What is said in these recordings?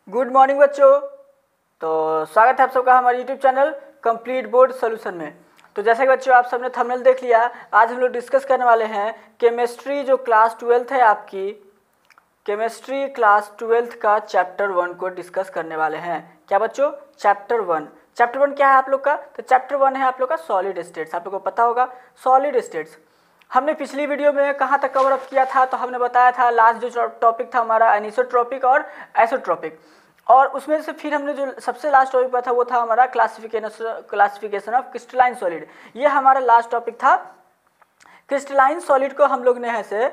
Good morning बच्चों। तो स्वागत है आप सबका हमारे YouTube channel complete board solution में। तो जैसे कि बच्चों आप सबने थंबनेल देख लिया, आज हम लोग डिस्कस करने वाले हैं केमिस्ट्री जो क्लास 12th है आपकी, केमिस्ट्री क्लास 12th का चैप्टर 1 को डिस्कस करने वाले हैं। क्या बच्चों? चैप्टर 1। चैप्टर 1 क्या है आप लोग का? तो चैप्टर 1 है आप लोग का सॉलिड स्टेट्स। आप लोग को पता होगा सॉलिड स्टेट्स। हमने पिछली वीडियो में कहाँ तक कवर अप किया था? तो हमने बताया था लास्ट जो टॉपिक था हमारा एनिसोट्रॉपिक और आइसोट्रॉपिक, और उसमें से फिर हमने जो सबसे लास्ट टॉपिक पढ़ा था वो था हमारा क्लासिफिकेशन ऑफ क्रिस्टलाइन सॉलिड। ये हमारा लास्ट टॉपिक था। क्रिस्टलाइन सॉलिड को हम लोग ने ऐसे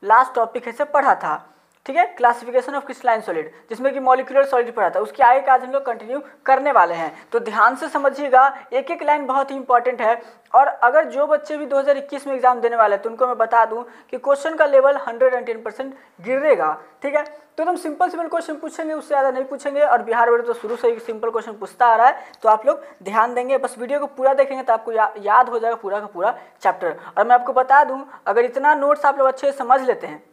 लास्ट टॉपिक ऐसे पढ़ा था, ठीक है, क्लासिफिकेशन ऑफ क्रिस्टलाइन सॉलिड, जिसमें कि मॉलिक्यूलर सॉलिड पढ़ा था। उसके आगे का आज हम लोग कंटिन्यू करने वाले हैं। तो ध्यान से समझिएगा, एक एक लाइन बहुत ही इंपॉर्टेंट है। और अगर जो बच्चे भी 2021 में एग्जाम देने वाले हैं तो उनको मैं बता दूं कि क्वेश्चन का लेवल 110% गिरेगा, ठीक है। तो एकदम सिंपल क्वेश्चन पूछेंगे, उससे ज़्यादा नहीं पूछेंगे। और बिहार बोर्ड तो शुरू से ही सिंपल क्वेश्चन पूछता आ रहा है, तो आप लोग ध्यान देंगे। बस वीडियो को पूरा देखेंगे तो आपको याद हो जाएगा पूरा का पूरा चैप्टर। और मैं आपको बता दूं, अगर इतना नोट्स आप लोग अच्छे से समझ लेते हैं,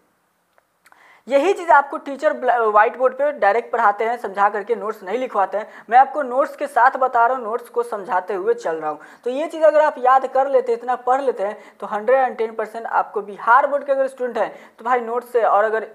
यही चीज़ आपको टीचर व्हाइट बोर्ड पे डायरेक्ट पढ़ाते हैं, समझा करके नोट्स नहीं लिखवाते हैं। मैं आपको नोट्स के साथ बता रहा हूँ, नोट्स को समझाते हुए चल रहा हूँ। तो ये चीज़ अगर आप याद कर लेते हैं, इतना पढ़ लेते हैं, तो 110% आपको बिहार बोर्ड के अगर स्टूडेंट हैं तो भाई नोट्स से, और अगर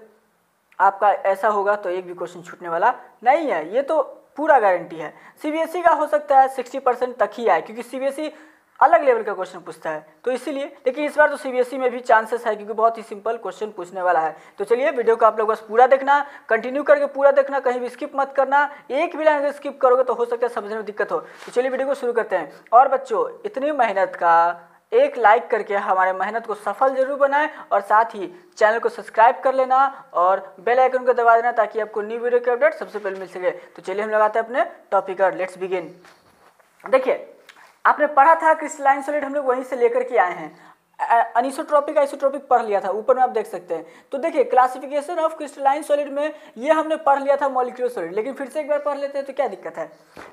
आपका ऐसा होगा तो एक भी क्वेश्चन छूटने वाला नहीं है, ये तो पूरा गारंटी है। सीबीएसई का हो सकता है 60% तक ही आए, क्योंकि सीबीएसई अलग लेवल का क्वेश्चन पूछता है, तो इसीलिए। लेकिन इस बार तो सीबीएसई में भी चांसेस है, क्योंकि बहुत ही सिंपल क्वेश्चन पूछने वाला है। तो चलिए वीडियो को आप लोग बस पूरा देखना, कंटिन्यू करके पूरा देखना, कहीं भी स्किप मत करना। एक भी लाइन अगर स्किप करोगे तो हो सकता है समझने में दिक्कत हो। तो चलिए वीडियो को शुरू करते हैं। और बच्चों, इतनी मेहनत का एक लाइक करके हमारे मेहनत को सफल जरूर बनाएं, और साथ ही चैनल को सब्सक्राइब कर लेना और बेल आइकन को दबा देना, ताकि आपको न्यू वीडियो के अपडेट सबसे पहले मिल सके। तो चलिए हम लगाते हैं अपने टॉपिक और लेट्स बिगिन। देखिए, आपने पढ़ा था क्रिस्टलाइन सॉलिड, हम लोग वहीं से लेकर के आए हैं। अनिसोट्रॉपिक आइसोट्रॉपिक पढ़ लिया था, ऊपर में आप देख सकते हैं। तो देखिए, क्लासिफिकेशन ऑफ क्रिस्टलाइन सॉलिड में ये हमने पढ़ लिया था मॉलिक्यूलर सॉलिड, लेकिन फिर से एक बार पढ़ लेते हैं तो क्या दिक्कत है।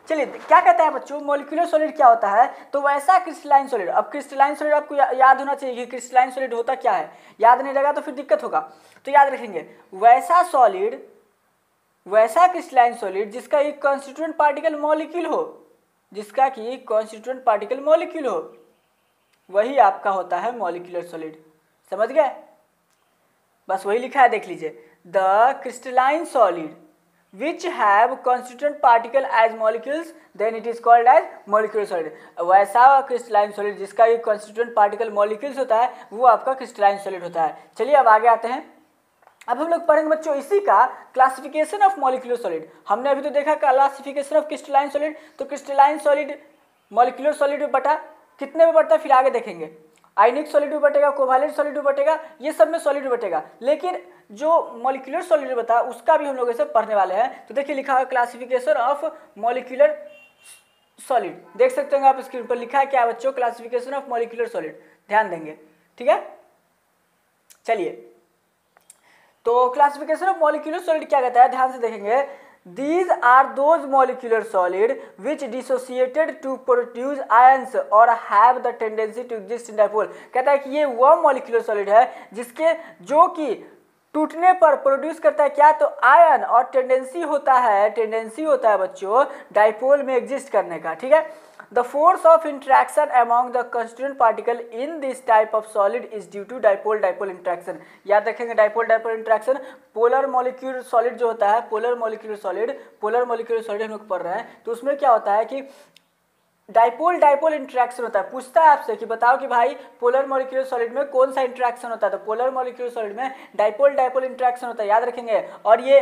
चलिए, क्या कहता है बच्चों, मॉलिक्यूलर सॉलिड क्या होता है? तो वैसा क्रिस्टलाइन सॉलिड। अब क्रिस्टलाइन सॉलिड आपको याद होना चाहिए कि क्रिस्टलाइन सॉलिड होता क्या है। याद नहीं लगा तो फिर दिक्कत होगा, तो याद रखेंगे, वैसा सॉलिड, वैसा क्रिस्टलाइन सॉलिड जिसका एक कॉन्स्टिट्यूएंट पार्टिकल मॉलिक्यूल हो, जिसका कि कॉन्स्टिट्यूएंट पार्टिकल मॉलिक्यूल हो, वही आपका होता है मॉलिक्यूलर सॉलिड। समझ गए? बस वही लिखा है, देख लीजिए, the crystalline solid which have constituent particle as molecules then it is called as molecular solid. वैसा क्रिस्टलाइन सॉलिड जिसका एक कॉन्स्टिट्यूएंट पार्टिकल मॉलिक्यूल्स होता है, वो आपका क्रिस्टलाइन सॉलिड होता है। चलिए अब आगे आते हैं। अब हम लोग पढ़ेंगे बच्चों इसी का क्लासिफिकेशन ऑफ मॉलिक्यूलर सॉलिड। हमने अभी तो देखा क्लासिफिकेशन ऑफ क्रिस्टलाइन सॉलिड, तो क्रिस्टलाइन सॉलिड मॉलिक्यूलर सॉलिड में बटा कितने में बटता है फिर आगे देखेंगे। आयनिक सॉलिड में बटेगा, कोवैलेंट सॉलिड में बटेगा, ये सब में सॉलिड में बटेगा। लेकिन जो मॉलिक्यूलर सॉलिड बता उसका भी हम लोग ऐसे पढ़ने वाले हैं। तो देखिए, लिखा है क्लासिफिकेशन ऑफ मॉलिक्यूलर सॉलिड, देख सकते हैं आप स्क्रीन पर लिखा है क्या बच्चों, क्लासिफिकेशन ऑफ मॉलिक्यूलर सॉलिड। ध्यान देंगे, ठीक है। चलिए, तो क्लासिफिकेशन ऑफ मॉलिक्यूलर सॉलिड क्या कहता है, ध्यान से देखेंगे। These are those molecular solid which dissociated to produce ions or have the tendency to exist in dipole। कहता है कि ये वह मॉलिक्यूलर सॉलिड है जिसके जो कि टूटने पर प्रोड्यूस करता है क्या, तो आयन, और टेंडेंसी होता है बच्चों डाइपोल में एग्जिस्ट करने का, ठीक है। The force of interaction among the constituent particle in this type of solid is due to dipole-dipole interaction। याद रखेंगे, dipole-dipole interaction। Polar molecular solid जो होता है, पोलर मॉलिक्यूलर सॉलिड हम लोग पढ़ रहे हैं, तो उसमें क्या होता है कि डाइपोल डाइपोल इंटरेक्शन होता है। पूछता है आपसे कि बताओ कि भाई पोलर मॉलिक्यूलर सॉलिड में कौन सा इंटरेक्शन होता है, तो पोलर मॉलिक्यूलर सॉलिड में डाइपोल डाइपोल इंटरेक्शन होता है, याद रखेंगे। और ये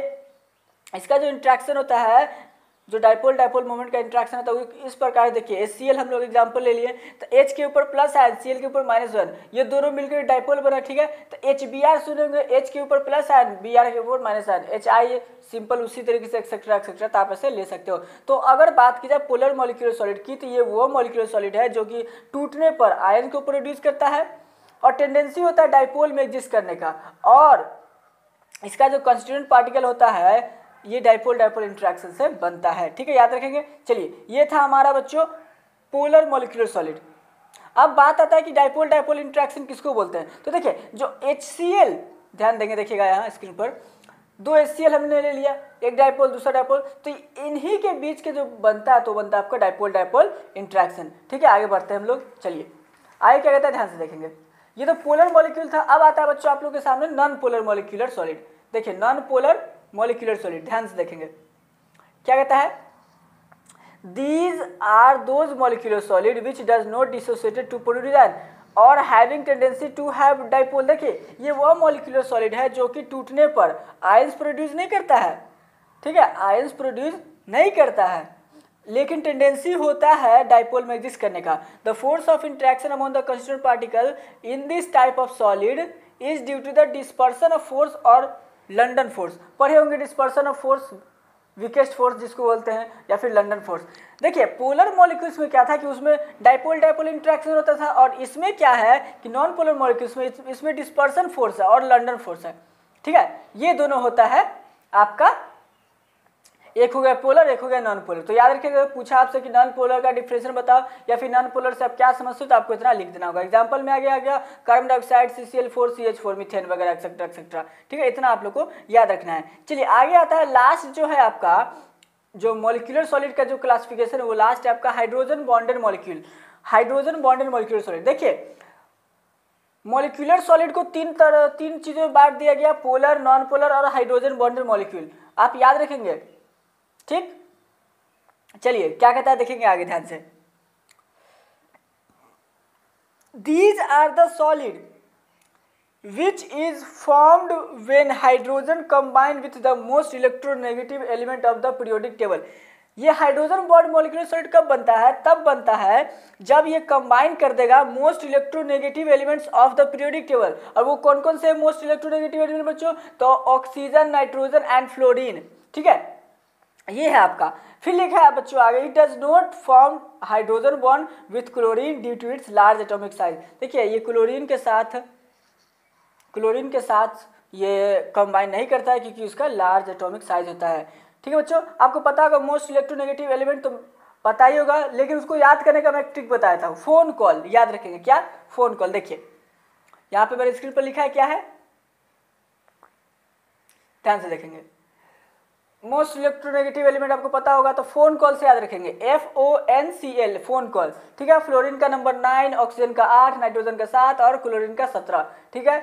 इसका जो इंटरेक्शन होता है, जो डाइपोल डाइपोल मोमेंट का इंटरेक्शन होता है, वो इस प्रकार देखिए। HCl हम लोग एग्जांपल ले लिए, तो H के ऊपर प्लस आयन, Cl के ऊपर -1, ये दोनों मिलकर डाइपोल बना, ठीक है। तो HBr सुनेंगे, H के ऊपर प्लस आयन, Br के ऊपर माइनस आयन, HI सिंपल उसी तरीके से एक्सेट्रा एक्सेट्रा, तो आप ऐसे ले सकते हो। तो अगर बात की जाए पोलर मॉलिक्यूलर सॉलिड की, तो ये वो मॉलिक्यूलर सॉलिड है जो कि टूटने पर आयन को प्रोड्यूस करता है और टेंडेंसी होता है डाइपोल में एग्जिस्ट करने का, और इसका जो कॉन्स्टिट्यूएंट पार्टिकल होता है ये डाइपोल डाइपोल इंटरेक्शन से बनता है, ठीक है, याद रखेंगे। चलिए, ये था हमारा बच्चों पोलर मॉलिक्यूलर सॉलिड। अब बात आता है कि डाइपोल डाइपोल इंटरेक्शन किसको बोलते हैं। तो देखिए, जो HCl, ध्यान देंगे, देखिएगा यहाँ स्क्रीन पर, दो HCl हमने ले लिया, एक डाइपोल दूसरा डाइपोल, तो इन्हीं के बीच के जो बनता है तो बनता है आपका डाइपोल डाइपोल इंट्रैक्शन। ठीक है, आगे बढ़ते हैं हम लोग। चलिए आगे क्या कहता है, ध्यान से देखेंगे। ये तो पोलर मॉलिक्यूल था, अब आता है बच्चों आप लोग के सामने नॉन पोलर मॉलिक्यूलर सॉलिड। देखिए नॉन पोलर मॉलिक्यूलर सॉलिड, ध्यान से देखेंगे क्या कहता है, These are those molecular solid which does not dissociate to produce ion और having tendency to have dipole. देखिए ये वह मॉलिक्यूलर सॉलिड है जो कि टूटने पर आयंस प्रोड्यूस नहीं करता है। ठीक है, आयंस प्रोड्यूस नहीं करता है, लेकिन टेंडेंसी होता है डाइपोल में एग्जिस्ट करने का। The force of interaction among the constituent particle in this type of solid is due to the dispersion of force और लंडन फोर्स। पढ़े होंगे dispersion of force, weakest force जिसको बोलते हैं, या फिर लंडन फोर्स। देखिए पोलर मॉलिक्यूल्स में क्या था कि उसमें डाइपोल डाइपोल इंट्रैक्शन होता था, और इसमें क्या है कि नॉन पोलर मॉलिक्यूल्स में इसमें डिस्पर्सन फोर्स है और लंडन फोर्स है। ठीक है, ये दोनों होता है आपका, एक हो गया पोलर एक हो गया नॉन पोलर। तो याद रखिएगा, पूछा आपसे कि नॉन पोलर का डिफरेंशियल बताओ या फिर नॉन पोलर से आप क्या समझते हो, तो आपको इतना लिख देना होगा। एग्जांपल में आ गया carbon dioxide, CCl4, CH4, methane वगैरह एक्सेट्रा एक्सेट्रा। ठीक है, इतना आप लोग को याद रखना है। चलिए आगे आता है लास्ट जो है आपका, जो मॉलिक्यूलर सॉलिड का जो क्लासिफिकेशन है वो लास्ट है आपका hydrogen bonded molecule. Hydrogen bonded molecular solid, देखिए मॉलिक्यूलर सॉलिड को तीन चीजों में बांट दिया गया, पोलर, नॉन पोलर और हाइड्रोजन बॉन्डेड मॉलिक्यूल। आप याद रखेंगे, ठीक। चलिए क्या कहता है देखेंगे आगे ध्यान से। These are the solid which is formed when hydrogen combine with the most electronegative element of the periodic table। ये हाइड्रोजन बॉन्ड मॉलिक्यूलर सॉलिड कब बनता है, तब बनता है जब ये कंबाइन कर देगा most electronegative elements of the periodic table. और वो कौन कौन से मोस्ट इलेक्ट्रोनेगेटिव एलिमेंट बच्चों, तो ऑक्सीजन, नाइट्रोजन एंड फ्लोरीन। ठीक है, ये है आपका। फिर लिखा है बच्चों आगे, it does not form hydrogen bond with chlorine due to its large atomic size. देखिए ये क्लोरीन के साथ ये कंबाइन नहीं करता है क्योंकि उसका लार्ज एटॉमिक साइज होता है। ठीक है बच्चों, आपको पता होगा मोस्ट इलेक्ट्रोनेगेटिव एलिमेंट तो पता ही होगा, लेकिन उसको याद करने का मैं एक ट्रिक बताया था, फोन कॉल। याद रखेंगे क्या, फोन कॉल। देखिए यहाँ पे मेरे स्क्रीन पर लिखा है क्या है, ध्यान से देखेंगे। मोस्ट इलेक्ट्रोनेगेटिव एलिमेंट आपको पता होगा तो फोन कॉल से याद रखेंगे, FONCL, फोन कॉल। ठीक है, फ्लोरीन का नंबर 9, ऑक्सीजन का 8, नाइट्रोजन का 7 और क्लोरीन का 17। ठीक है,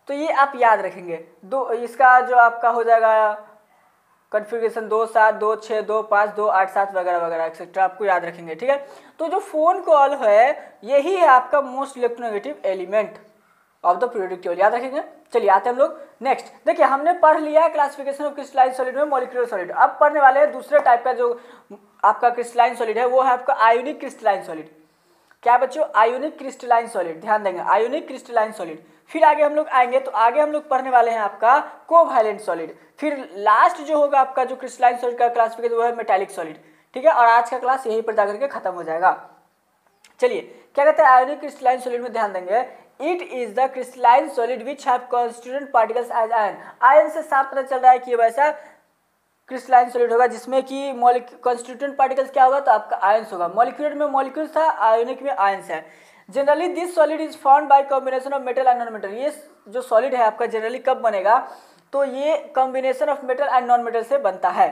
तो ये आप याद रखेंगे। दो इसका जो आपका हो जाएगा कॉन्फ़िगरेशन 2, 7, 2, 6, 2, 5, 2, 8, 7 वगैरह वगैरह एक्सेट्रा आपको याद रखेंगे। ठीक है, तो जो फोन कॉल है यही है आपका most electronegative element of the periodic table, याद रखेंगे। चलिए आते हैं हम लोग नेक्स्ट। देखिए हमने पढ़ लिया क्लासिफिकेशन ऑफ क्रिस्टलाइन सॉलिड में मॉलिक्यूलर सॉलिड। अब पढ़ने वाले हैं दूसरे टाइप का जो आपका क्रिस्टलाइन सॉलिड है, वो है आपका आयोनिक क्रिस्टलाइन सॉलिड। क्या बच्चों, आयोनिक क्रिस्टलाइन सॉलिड, ध्यान देंगे, आयोनिक क्रिस्टलाइन सॉलिड। फिर आगे हम लोग आएंगे तो आगे हम लोग पढ़ने वाले हैं आपका कोवैलेंट सॉलिड। फिर लास्ट जो होगा आपका जो क्रिस्टलाइन सॉलिड का क्लासिफिकेशन वो है मेटालिक सॉलिड। ठीक है, और आज का क्लास यहीं पर जाकर के खत्म हो जाएगा। चलिए क्या कहते हैं आयोनिक क्रिस्टलाइन सॉलिड में, ध्यान देंगे, it is the crystalline solid which have constituent particles as ion. Ion से साफ पता चल रहा है कि वैसा क्रिस्टलाइन सॉलिड होगा जिसमें कि कॉन्स्टिट्यूएंट पार्टिकल्स क्या होगा, तो आपका आयंस होगा। मॉलिक्यूलर में मॉलिक्यूल्स था, आयोनिक में आयंस है। Generally this solid is found by combination of metal and non metal. ये जो सॉलिड है आपका जनरली कब बनेगा, तो ये combination of metal and non metal से बनता है।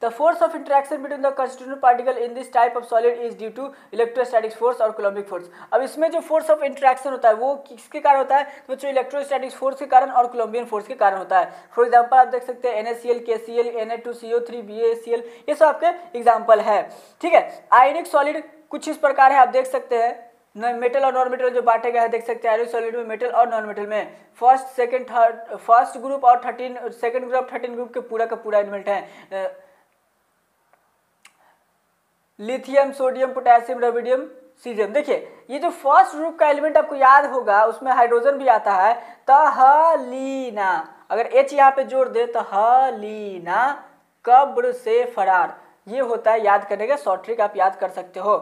The force of interaction between the constituent particle in this type of solid is due to electrostatic force और coulombic force। अब इसमें जो force of interaction होता है वो किसके कारण होता है, तो जो electrostatic force के कारण और coulombian force के कारण होता है। फॉर एग्जांपल आप देख सकते हैं NaCl, KCl, Na2CO3, BaCl, ये सब आपके एग्जाम्पल है। ठीक है, आयनिक सॉलिड कुछ इस प्रकार है, आप देख सकते हैं मेटल और नॉन मेटल जो बांटे गए हैं, देख सकते हैं आयनिक सॉलिड में मेटल और नॉन मेटल में first second third, first group और 13 सेकंड ग्रुप 13 ग्रुप के पूरा का पूरा एलिमेंट है। Lithium, sodium, potassium, rubidium, caesium. देखिए ये जो फर्स्ट ग्रुप का एलिमेंट आपको याद होगा उसमें हाइड्रोजन भी आता है, तहलीना। अगर H यहाँ पे जोड़ दे, तहलीना कब्र से फरार, ये होता है याद करने का शॉर्ट ट्रिक, आप याद कर सकते हो।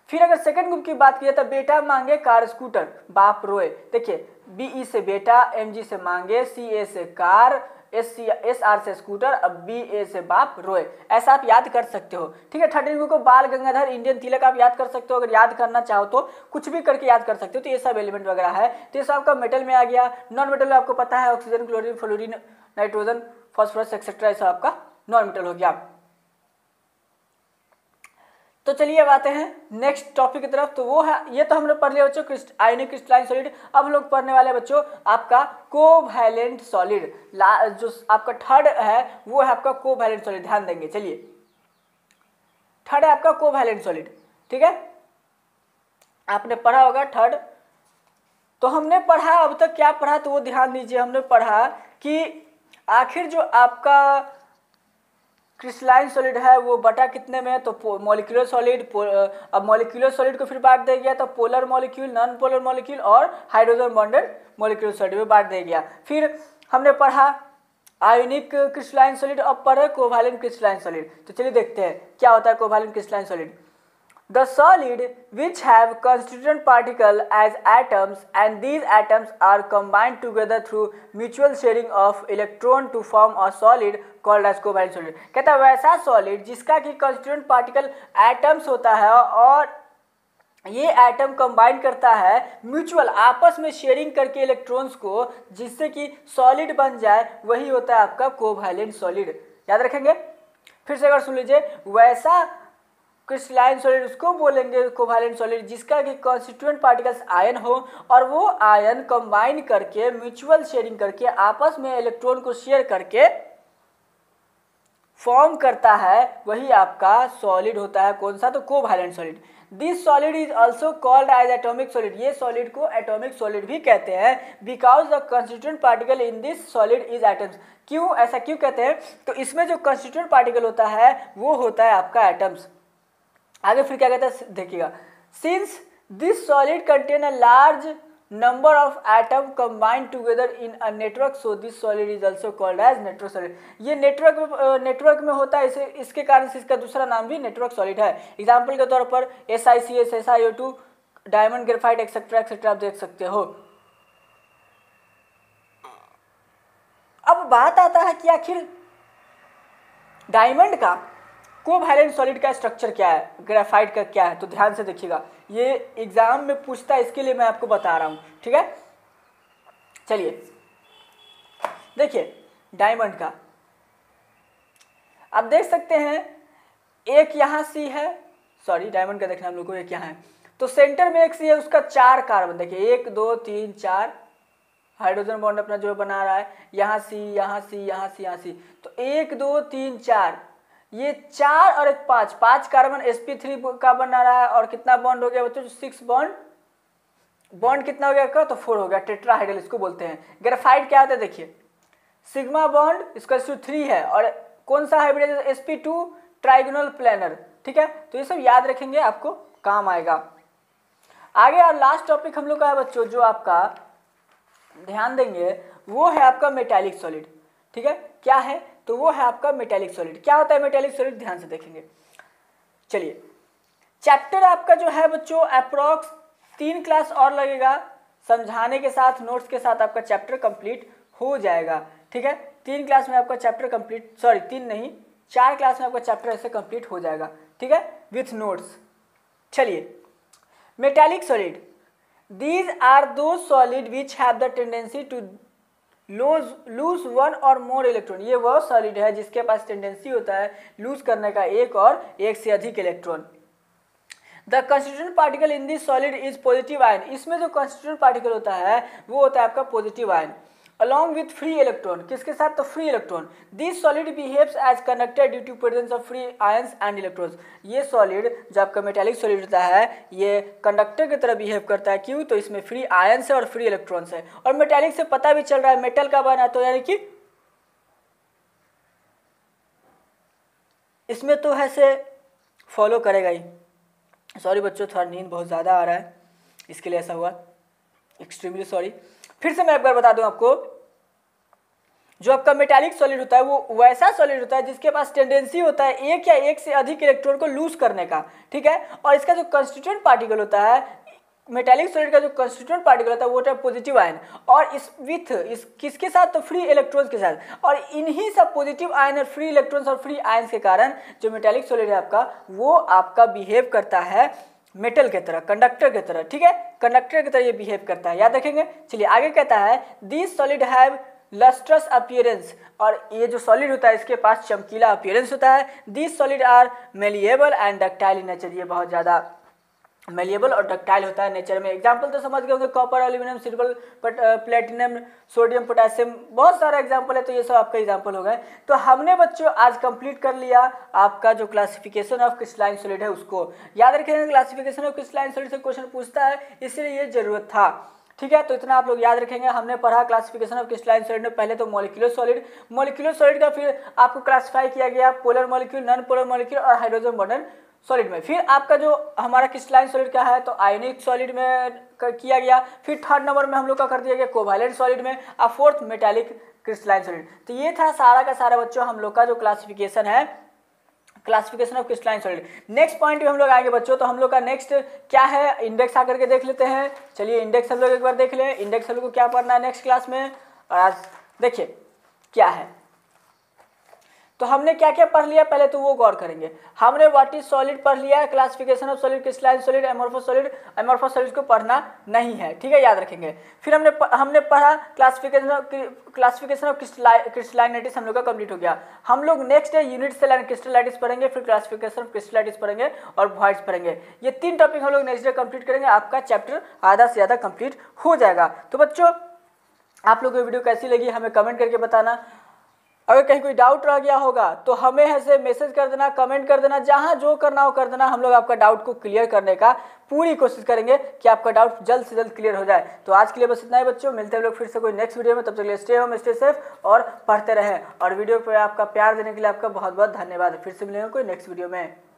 फिर अगर सेकंड ग्रुप की बात किया तो बेटा मांगे कार स्कूटर, बाप रोए। देखिए BE से बेटा, MG से मांगे, CA से कार, SR से स्कूटर, अब BA से बाप रोए, ऐसा आप याद कर सकते हो। ठीक है, 13 ग्रुप को बाल गंगाधर, इंडियन तिलक आप याद कर सकते हो। अगर याद करना चाहो तो कुछ भी करके याद कर सकते हो। तो ये सब एलिमेंट वगैरह है, तो ये सब आपका मेटल में आ गया। नॉन मेटल में आपको पता है oxygen, chlorine, fluorine, nitrogen, phosphorus etcetera, ये सब आपका नॉन मेटल हो गया। तो चलिए अब आते हैं नेक्स्ट टॉपिक की तरफ। तो वो है, ये तो हमने पढ़ लिया बच्चों आयनिक क्रिस्टलाइन सॉलिड। अब हम लोग पढ़ने वाले बच्चों आपका कोवैलेंट सॉलिड। जो आपका थर्ड है वो है आपका कोवैलेंट सॉलिड, ध्यान देंगे। चलिए थर्ड है आपका कोवैलेंट सॉलिड, ठीक है, आपने पढ़ा होगा थर्ड। तो हमने पढ़ा अब तक क्या पढ़ा, तो वो ध्यान दीजिए। हमने पढ़ा कि आखिर जो आपका क्रिस्टलाइन सॉलिड है वो बटा कितने में है, तो मॉलिक्यूलर सॉलिड। अब मॉलिक्यूलर सॉलिड को फिर बांट दे गया, तो polar molecule, non polar molecule और हाइड्रोजन बॉन्डेड मॉलिक्यूलर सॉलिड में बांट दे गया। फिर हमने पढ़ा आयोनिक क्रिस्टलाइन सॉलिड, अब पढ़े कोवैलेंट क्रिस्टलाइन सॉलिड। तो चलिए देखते हैं क्या होता है covalent crystalline solid. The solid which have constituent particle as atoms and these atoms are combined together through mutual sharing of electron to form a solid called as covalent solid। कहता है वैसा सॉलिड जिसका कि constituent particle atoms होता है और ये atom combine करता है म्यूचुअल आपस में शेयरिंग करके इलेक्ट्रॉन्स को, जिससे कि सॉलिड बन जाए, वही होता है आपका कोवैलेंट सॉलिड। याद रखेंगे, फिर से अगर सुन लीजिए, वैसा क्रिस्टलाइन सॉलिड उसको बोलेंगे कोवैलेंट सॉलिड जिसका कि कॉन्स्टिट्यूएंट पार्टिकल्स आयन हो और वो आयन कंबाइन करके म्यूचुअल शेयरिंग करके आपस में इलेक्ट्रॉन को शेयर करके फॉर्म करता है, वही आपका सॉलिड होता है। कौन सा, तो covalent solid. This solid is also called as atomic solid. ये सॉलिड को एटॉमिक सॉलिड भी कहते हैं, because the constituent particle in this solid is atoms. क्यों, ऐसा क्यों कहते हैं, तो इसमें जो कंस्टिट्यूएंट पार्टिकल होता है वो होता है आपका एटम्स। आगे फिर क्या कहता है देखिएगा, since this solid contain a large number of atom combined together in a network, so this solid is also called as network solid. ये नेटवर्क में होता है, इसे इसके कारण से इसका दूसरा नाम भी नेटवर्क सॉलिड है। एग्जांपल के तौर पर SiCS, SiO2, diamond, graphite etcetera etcetera आप देख सकते हो। अब बात आता है कि आखिर डायमंड का कोवैलेंट सॉलिड का स्ट्रक्चर क्या है, ग्रेफाइट का क्या है, तो ध्यान से देखिएगा, ये एग्जाम में पूछता है, इसके लिए मैं आपको बता रहा हूं, ठीक है। चलिए देखिए डायमंड का आप देख सकते हैं, एक यहां सी है, सॉरी डायमंड का देखना हम लोग को, एक यहाँ है, तो सेंटर में एक सी है, उसका 4 कार्बन, देखिए 1 2 3 4 हाइड्रोजन बॉन्ड अपना जो बना रहा है, यहाँ सी यहाँ सी यहाँ सी यहाँ सी, तो 1 2 3 4, ये 4 और 1 5 कार्बन sp3 का बना रहा है। और कितना बॉन्ड हो गया बच्चों, 6 बॉन्ड कितना हो गया का, तो 4 हो गया, टेट्राहाइड्रल इसको बोलते हैं। ग्रेफाइट क्या होता है देखिए, सिग्मा बॉन्ड इसका 3 है और कौन सा हाइब्रिड है, sp2 ट्राइगोनल प्लेनर, ठीक है। तो ये सब याद रखेंगे, आपको काम आएगा आगे। और लास्ट टॉपिक हम लोग का है बच्चों, जो आपका ध्यान देंगे वो है आपका मेटालिक सॉलिड, ठीक है। क्या है, तो वो है आपका मेटालिक सॉलिड। क्या होता है मेटालिक सॉलिड, ध्यान से देखेंगे। चलिए चैप्टर आपका जो है बच्चों अप्रोक्स 3 क्लास और लगेगा, समझाने के साथ नोट्स के साथ आपका चैप्टर कंप्लीट हो जाएगा, ठीक है। 3 क्लास में आपका चैप्टर कंप्लीट, सॉरी 3 नहीं 4 क्लास में आपका चैप्टर ऐसे कंप्लीट हो जाएगा, ठीक है, विथ नोट्स। चलिए मेटालिक सॉलिड, दीज आर दो solid which have the tendency to lose 1 और मोर इलेक्ट्रॉन। ये वह सॉलिड है जिसके पास टेंडेंसी होता है लूज करने का 1 और 1 से अधिक electron. The constituent particle in this solid is positive ion. इसमें जो कंस्टिट्यूएंट पार्टिकल होता है वो होता है आपका positive ion, along with free electron. किसके साथ, तो free electron. This solid behaves as conductor due to presence of free ions and electrons. ये सॉलिड जो आपका मेटालिक सॉलिड होता है ये कंडक्टर की तरह बिहेव करता है। क्यों, तो इसमें फ्री आयंस है और फ्री इलेक्ट्रॉन्स है। और मेटालिक से पता भी चल रहा है मेटल का बना, तो यानी कि इसमें तो ऐसे फॉलो करेगा ही। सॉरी बच्चों, थोड़ा नींद बहुत ज़्यादा आ रहा है, इसके लिए ऐसा हुआ, एक्सट्रीमली सॉरी। फिर से मैं एक बार बता दूं आपको, जो आपका मेटालिक सॉलिड होता है वो वैसा सॉलिड होता है जिसके पास टेंडेंसी होता है 1 या 1 से अधिक इलेक्ट्रॉन को लूज करने का, ठीक है। और इसका जो कंस्टिट्यूएंट पार्टिकल होता है, मेटालिक सॉलिड का जो कंस्टिट्यूएंट पार्टिकल होता है वो होता है पॉजिटिव आयन, और इस किसके साथ, तो फ्री इलेक्ट्रॉन्स के साथ। और इन्हीं सब पॉजिटिव आयन और फ्री इलेक्ट्रॉन्स और फ्री आयंस के कारण जो मेटालिक सॉलिड है आपका, वो आपका बिहेव करता है मेटल के तरह, कंडक्टर की तरह, ठीक है, कंडक्टर की तरह ये बिहेव करता है, याद रखेंगे। चलिए आगे कहता है, this solid have lustrous appearance, और ये जो सॉलिड होता है इसके पास चमकीला अपीयरेंस होता है। These solid are malleable and ductile in nature, ये बहुत ज़्यादा मेलिएबल और डक्टाइल होता है नेचर में। एग्जाम्पल तो समझ गए होंगे, copper, aluminium, silver, platinum, sodium, potassium, बहुत सारा एग्जाम्पल है, तो ये सब आपका एग्जाम्पल हो गए। तो हमने बच्चों आज कंप्लीट कर लिया आपका जो क्लासिफिकेशन ऑफ क्रिस्टलाइन सॉलिड है उसको। याद रखेंगे क्लासिफिकेशन ऑफ क्रिस्टलाइन सॉलिड से क्वेश्चन पूछता है, इसलिए ये जरूरत था। ठीक है, तो इतना आप लोग याद रखेंगे। हमने पढ़ा क्लासिफिकेशन ऑफ क्रिस्टलाइन सॉलिड में पहले तो मॉलिक्यूलर सॉलिड, मॉलिक्यूलर सॉलिड का फिर आपको क्लासिफाई किया गया polar molecule, non polar molecule और हाइड्रोजन बॉन्डेड सॉलिड में। फिर आपका जो हमारा क्रिस्टलाइन सॉलिड क्या है तो आयोनिक सॉलिड में किया गया। फिर थर्ड नंबर में हम लोग का कर दिया गया कोवैलेंट सॉलिड में, और फोर्थ मेटालिक क्रिस्टलाइन सॉलिड। तो ये था सारा का सारा बच्चों हम लोग का जो क्लासिफिकेशन है, classification of crystalline solid. Next point भी हम लोग आएंगे बच्चों, तो हम लोग का नेक्स्ट क्या है, इंडेक्स आकर के देख लेते हैं। चलिए इंडेक्स हम लोग एक बार देख लें, इंडेक्स हम लोग को क्या पढ़ना है नेक्स्ट क्लास में। और आज देखिए क्या है, तो हमने क्या क्या पढ़ लिया पहले तो वो गौर करेंगे। हमने व्हाट इज सॉलिड पढ़ लिया है, classification of solid, crystalline solid, amorphous solid. Amorphous solid को पढ़ना नहीं है, ठीक है, याद रखेंगे। फिर हमने पढ़ा क्लासिफिकेशन ऑफ क्रिस्टलाइनिटीज, हम लोग का कंप्लीट हो गया। हम लोग नेक्स्ट है यूनिट सेल एंड क्रिस्टलाइटिस पढ़ेंगे, फिर क्लासिफिकेशन ऑफ क्रिस्टलाइटिस पढ़ेंगे और वॉइड्स पढ़ेंगे। ये 3 टॉपिक हम लोग नेक्स्ट डे कंप्लीट करेंगे, आपका चैप्टर आधा से ज़्यादा कंप्लीट हो जाएगा। तो बच्चों आप लोग को वीडियो कैसी लगी हमें कमेंट करके बताना। अगर कहीं कोई डाउट रह गया होगा तो हमें ऐसे मैसेज कर देना, कमेंट कर देना, जहां जो करना हो कर देना। हम लोग आपका डाउट को क्लियर करने का पूरी कोशिश करेंगे कि आपका डाउट जल्द से जल्द क्लियर हो जाए। तो आज के लिए बस इतना ही बच्चों, मिलते हैं लोग फिर से कोई नेक्स्ट वीडियो में। तब तक के लिए स्टे होम, स्टे सेफ और पढ़ते रहें। और वीडियो पर आपका प्यार देने के लिए आपका बहुत बहुत धन्यवाद। फिर से मिलेंगे कोई नेक्स्ट वीडियो में।